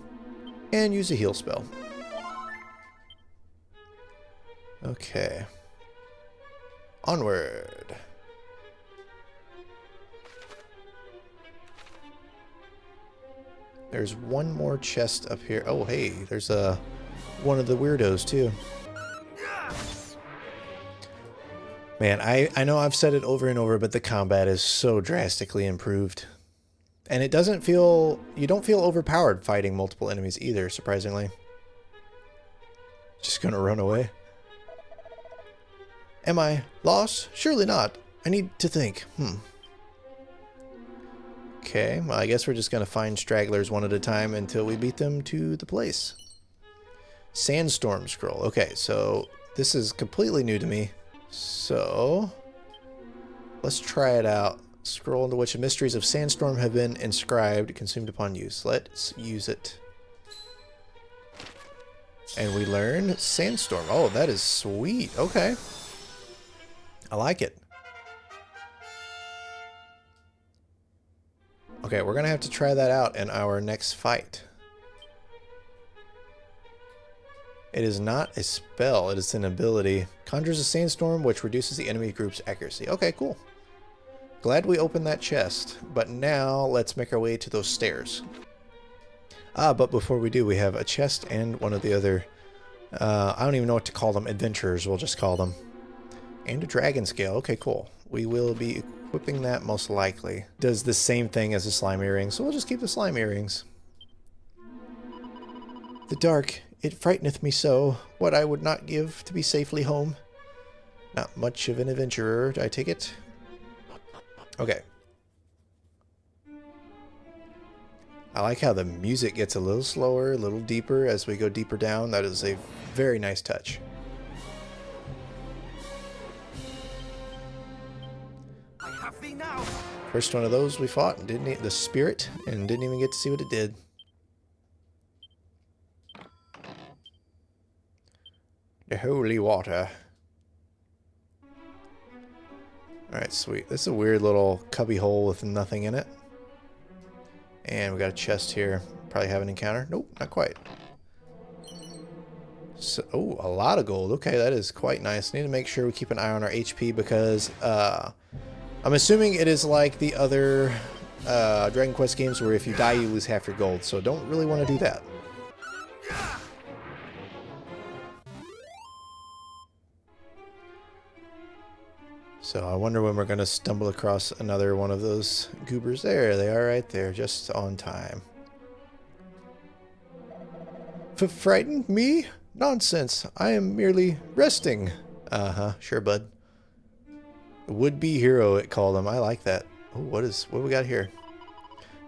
Speaker 1: And use a heal spell. Okay. Onward. There's one more chest up here. Oh, hey, there's one of the weirdos too. Man, I know I've said it over and over, but the combat is so drastically improved. And it doesn't feel... You don't feel overpowered fighting multiple enemies either, surprisingly. Just gonna run away. Am I lost? Surely not. I need to think. Okay, well, I guess we're just going to find stragglers one at a time until we beat them to the place. Sandstorm scroll. Okay, so this is completely new to me. So let's try it out. Scroll into which the mysteries of Sandstorm have been inscribed, consumed upon use. Let's use it. And we learn Sandstorm. Oh, that is sweet. Okay. I like it. Okay, we're going to have to try that out in our next fight. It is not a spell, it is an ability. Conjures a sandstorm which reduces the enemy group's accuracy. Okay, cool. Glad we opened that chest, but now let's make our way to those stairs. But before we do, we have a chest and one of the other, I don't even know what to call them, adventurers we'll just call them. And a dragon scale. Okay, cool. We will be equipping that most likely. Does the same thing as the slime earrings, so we'll just keep the slime earrings. The dark, it frighteneth me so, what I would not give to be safely home. Not much of an adventurer, I take it. Okay. I like how the music gets a little slower, a little deeper as we go deeper down. That is a very nice touch. First one of those we fought and didn't the spirit and didn't even get to see what it did. The holy water. Alright, sweet. This is a weird little cubby hole with nothing in it. And we got a chest here. Probably have an encounter. Nope, not quite. So, oh, a lot of gold. Okay, that is quite nice. Need to make sure we keep an eye on our HP because I'm assuming it is like the other Dragon Quest games where if you die, you lose half your gold. So don't really want to do that. So I wonder when we're going to stumble across another one of those goobers. There they are right there, just on time. Frightened? Me? Nonsense. I am merely resting. Uh-huh. Sure, bud. Would-be hero, it called him. I like that. Oh, what we got here?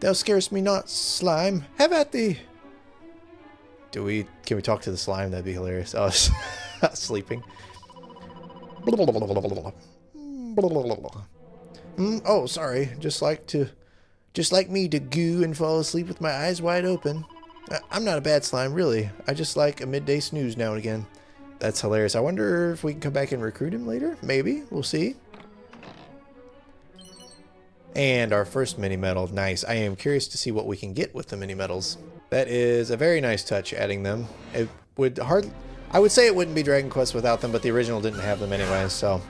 Speaker 1: Thou scarest me not, slime. Have at thee. Can we talk to the slime? That'd be hilarious. Oh, I was sleeping. Oh, sorry. Just like me to goo and fall asleep with my eyes wide open. I'm not a bad slime, really. I just like a midday snooze now and again. That's hilarious. I wonder if we can come back and recruit him later. Maybe. We'll see. And our first mini medal. Nice. I am curious to see what we can get with the mini medals. That is a very nice touch, adding them. I would say it wouldn't be Dragon Quest without them, but the original didn't have them anyway, so...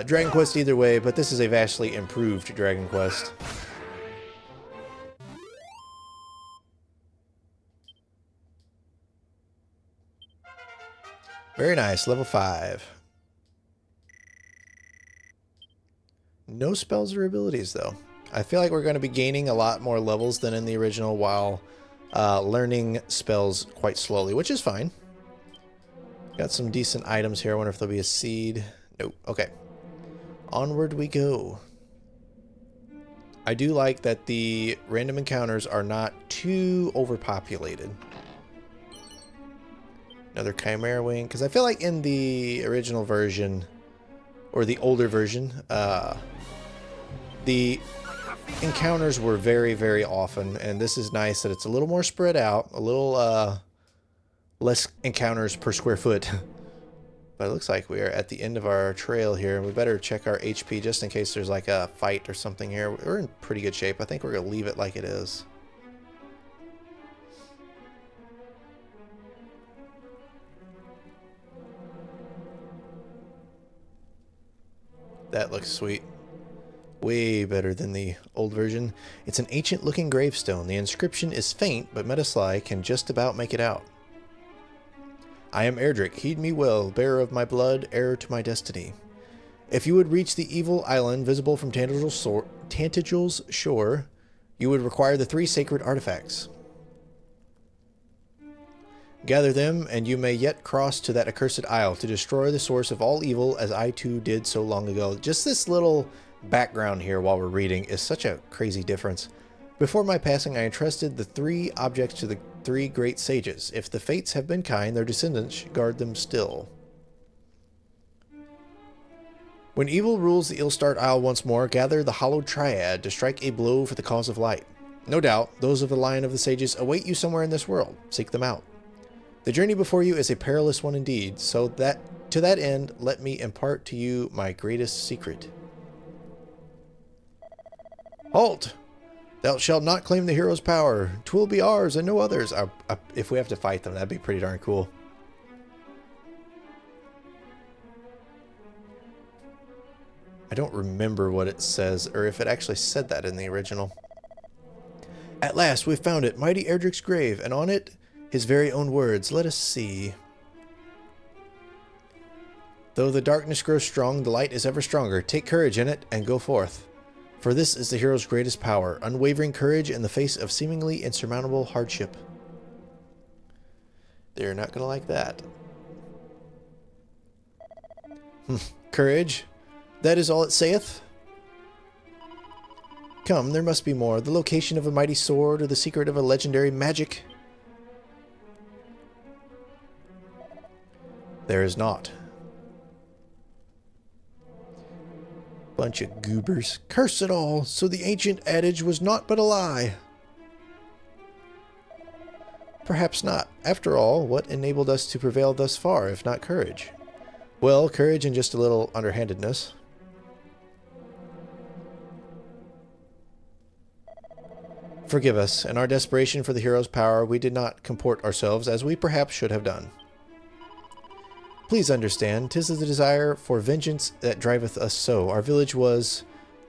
Speaker 1: Dragon Quest either way, but this is a vastly improved Dragon Quest. Very nice, level 5. No spells or abilities, though. I feel like we're going to be gaining a lot more levels than in the original while learning spells quite slowly, which is fine. Got some decent items here. I wonder if there'll be a seed. Nope. Okay. Onward we go. I do like that the random encounters are not too overpopulated. Another Chimera Wing, because I feel like in the original version, or the older version, the encounters were very, very often, and this is nice that it's a little more spread out, a little less encounters per square foot. But it looks like we are at the end of our trail here, and we better check our HP just in case there's like a fight or something here. We're in pretty good shape. I think we're going to leave it like it is. That looks sweet. Way better than the old version. It's an ancient-looking gravestone. The inscription is faint, but Metasly can just about make it out. I am Erdrick. Heed me well, bearer of my blood, heir to my destiny. If you would reach the evil island visible from Tantagel's shore, you would require the 3 sacred artifacts. Gather them, and you may yet cross to that accursed isle to destroy the source of all evil, as I too did so long ago. Just this little background here while we're reading is such a crazy difference. Before my passing, I entrusted the 3 objects to the 3 great sages. If the fates have been kind, their descendants should guard them still. When evil rules the ill-starred isle once more, gather the hallowed triad to strike a blow for the cause of light. No doubt, those of the Lion of the Sages await you somewhere in this world. Seek them out. The journey before you is a perilous one indeed, so that to that end, let me impart to you my greatest secret. Halt! Thou shalt not claim the hero's power. 'Twill be ours and no others. If we have to fight them, that'd be pretty darn cool. I don't remember what it says, or if it actually said that in the original. At last, we've found it, mighty Erdrick's grave, and on it, his very own words. Let us see. Though the darkness grows strong, the light is ever stronger. Take courage in it, and go forth. For this is the hero's greatest power, unwavering courage in the face of seemingly insurmountable hardship. They're not going to like that. Courage? That is all it saith? Come, there must be more. The location of a mighty sword, or the secret of a legendary magic? There is not. Bunch of goobers. Curse it all! So the ancient adage was naught but a lie. Perhaps not. After all, what enabled us to prevail thus far, if not courage? Well, courage and just a little underhandedness. Forgive us. In our desperation for the hero's power, we did not comport ourselves as we perhaps should have done. Please understand, 'tis the desire for vengeance that driveth us so. Our village was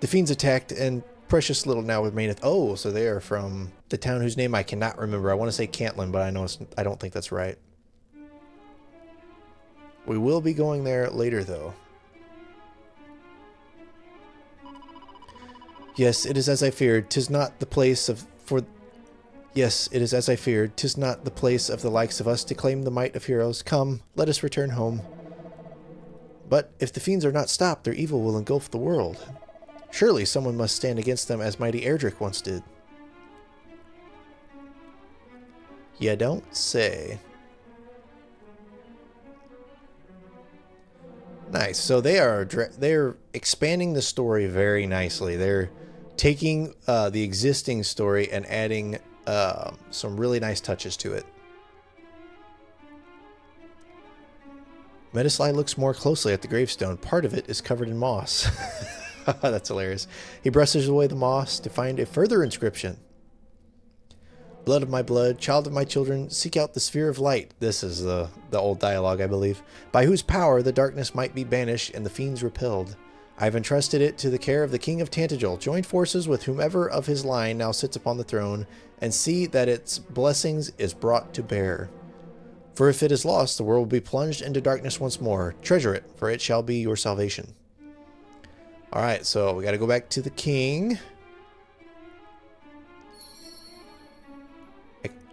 Speaker 1: The fiends attacked, and precious little now remaineth. Oh, so they are from the town whose name I cannot remember. I want to say Cantlin, but I don't think that's right. We will be going there later, though. Yes, it is as I feared. 'Tis not the place of Yes, it is as I feared. 'Tis not the place of the likes of us to claim the might of heroes. Come, let us return home. But if the fiends are not stopped, their evil will engulf the world. Surely someone must stand against them as mighty Erdrick once did. You don't say. Nice. So they're expanding the story very nicely. They're taking the existing story and adding some really nice touches to it. Metasly looks more closely at the gravestone. Part of it is covered in moss. That's hilarious. He brushes away the moss to find a further inscription. Blood of my blood, child of my children, seek out the sphere of light. This is the old dialogue, I believe. By whose power the darkness might be banished and the fiends repelled. I have entrusted it to the care of the King of Tantagel. Join forces with whomever of his line now sits upon the throne, and see that its blessings is brought to bear. For if it is lost, the world will be plunged into darkness once more. Treasure it, for it shall be your salvation. Alright, so we got to go back to the king.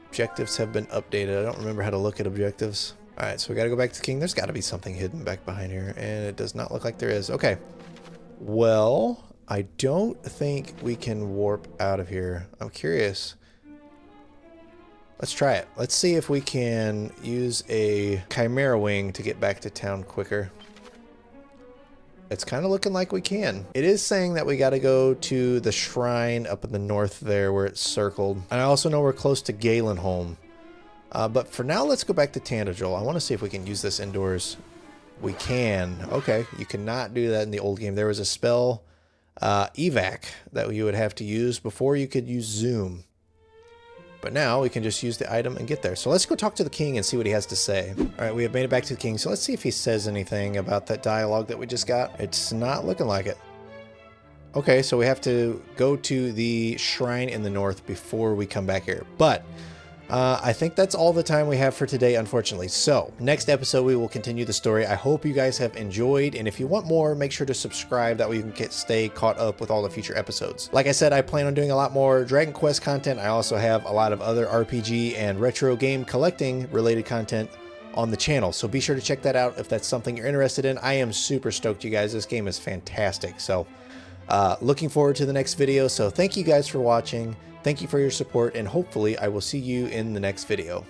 Speaker 1: Objectives have been updated. I don't remember how to look at objectives. Alright, so we got to go back to the king. There's got to be something hidden back behind here, and it does not look like there is. Okay. Well, I don't think we can warp out of here. I'm curious. Let's try it. Let's see if we can use a Chimera Wing to get back to town quicker. It's kind of looking like we can. It is saying that we got to go to the shrine up in the north there where it's circled. And I also know we're close to Galenholm. But for now, let's go back to Tantagel. I want to see if we can use this indoors. We can. Okay, you cannot do that in the old game. There was a spell, evac, that you would have to use before you could use zoom. But now we can just use the item and get there. So let's go talk to the king and see what he has to say. All right, we have made it back to the king. So let's see if he says anything about that dialogue that we just got. It's not looking like it. Okay, so we have to go to the shrine in the north before we come back here. But I think that's all the time we have for today, unfortunately. So next episode, we will continue the story. I hope you guys have enjoyed. And if you want more, make sure to subscribe. That way you can stay caught up with all the future episodes. Like I said, I plan on doing a lot more Dragon Quest content. I also have a lot of other RPG and retro game collecting related content on the channel. So be sure to check that out if that's something you're interested in. I am super stoked, you guys. This game is fantastic. So looking forward to the next video. So thank you guys for watching. Thank you for your support, and hopefully I will see you in the next video.